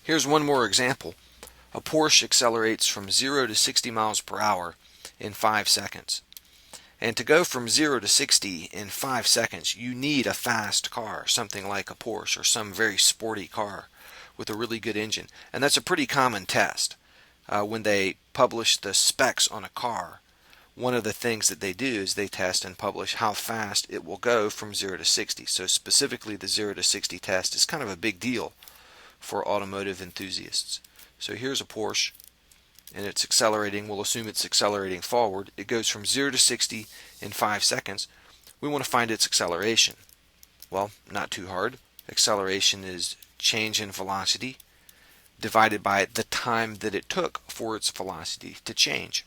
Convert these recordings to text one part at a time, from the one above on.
Here's one more example. A Porsche accelerates from 0 to 60 miles per hour in 5 seconds. And to go from 0 to 60 in 5 seconds, you need a fast car, something like a Porsche or some very sporty car with a really good engine. And that's a pretty common test. When they publish the specs on a car, one of the things that they do is they test and publish how fast it will go from 0 to 60. So specifically the 0 to 60 test is kind of a big deal for automotive enthusiasts. So here's a Porsche, and it's accelerating. We'll assume it's accelerating forward. It goes from 0 to 60 in 5 seconds. We want to find its acceleration. Well, not too hard. Acceleration is change in velocity divided by the time that it took for its velocity to change.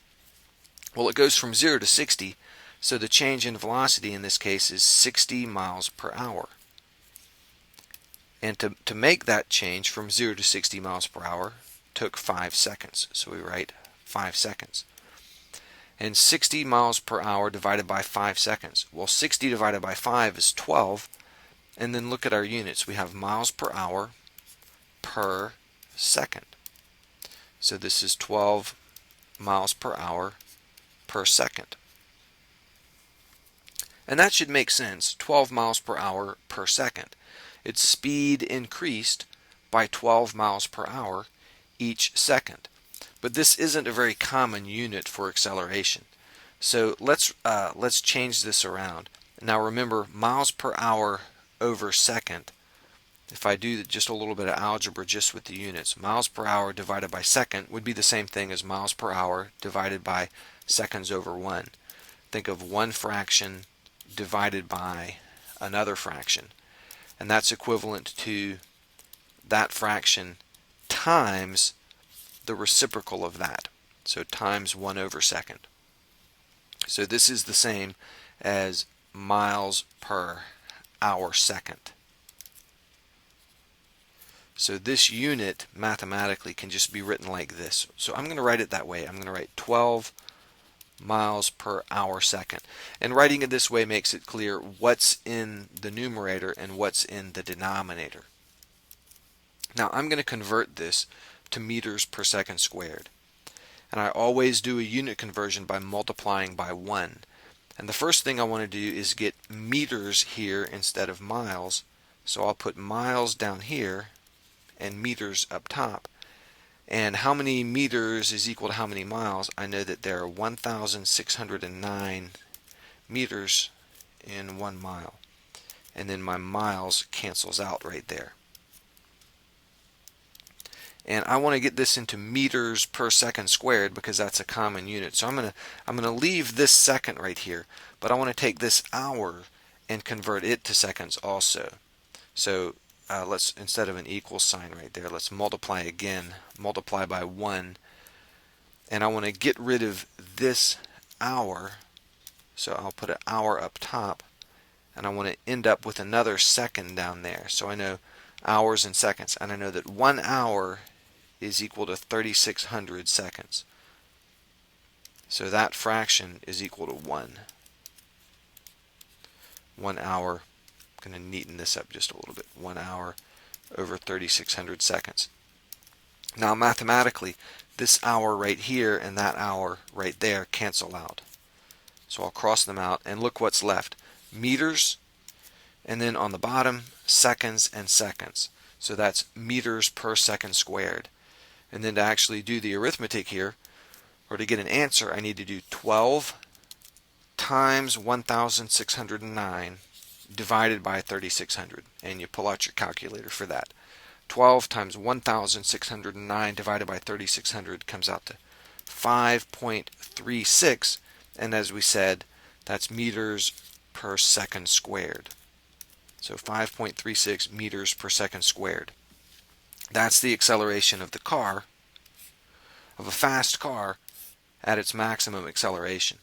Well, it goes from 0 to 60, so the change in velocity in this case is 60 miles per hour. And to make that change from 0 to 60 miles per hour took 5 seconds. So we write 5 seconds. And 60 miles per hour divided by 5 seconds. Well, 60 divided by 5 is 12. And then look at our units. We have miles per hour per second. So this is 12 miles per hour per second. And that should make sense. 12 miles per hour per second. Its speed increased by 12 miles per hour each second. But this isn't a very common unit for acceleration. So let's change this around. Now remember, miles per hour over second. If I do just a little bit of algebra just with the units, miles per hour divided by second would be the same thing as miles per hour divided by seconds over 1. Think of one fraction divided by another fraction. And that's equivalent to that fraction times the reciprocal of that. So times 1 over second. So this is the same as miles per hour second. So this unit mathematically can just be written like this. So I'm going to write it that way. I'm going to write 12 miles per hour second. And writing it this way makes it clear what's in the numerator and what's in the denominator. Now I'm going to convert this to meters per second squared. And I always do a unit conversion by multiplying by 1. And the first thing I want to do is get meters here instead of miles. So I'll put miles down here and meters up top. And how many meters is equal to how many miles? I know that there are 1,609 meters in 1 mile. And then my miles cancels out right there. And I want to get this into meters per second squared because that's a common unit. So I'm going to leave this second right here, but I want to take this hour and convert it to seconds also. So let's, instead of an equal sign right there, let's multiply again, multiply by 1. And I want to get rid of this hour, so I'll put an hour up top, and I want to end up with another second down there. So I know hours and seconds, and I know that 1 hour is equal to 3,600 seconds. So that fraction is equal to 1. 1 hour, I'm going to neaten this up just a little bit. 1 hour over 3,600 seconds. Now mathematically, this hour right here and that hour right there cancel out. So I'll cross them out and look what's left. Meters, and then on the bottom, seconds and seconds. So that's meters per second squared. And then to actually do the arithmetic here, or to get an answer, I need to do 12 times 1,609 divided by 3,600. And you pull out your calculator for that. 12 times 1,609 divided by 3,600 comes out to 5.36. And as we said, that's meters per second squared. So 5.36 meters per second squared. That's the acceleration of the car, of a fast car, at its maximum acceleration.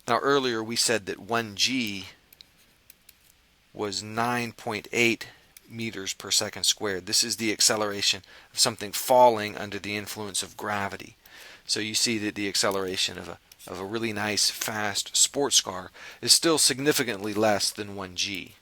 Now earlier we said that 1g was 9.8 meters per second squared. This is the acceleration of something falling under the influence of gravity. So you see that the acceleration of a really nice fast sports car is still significantly less than 1g.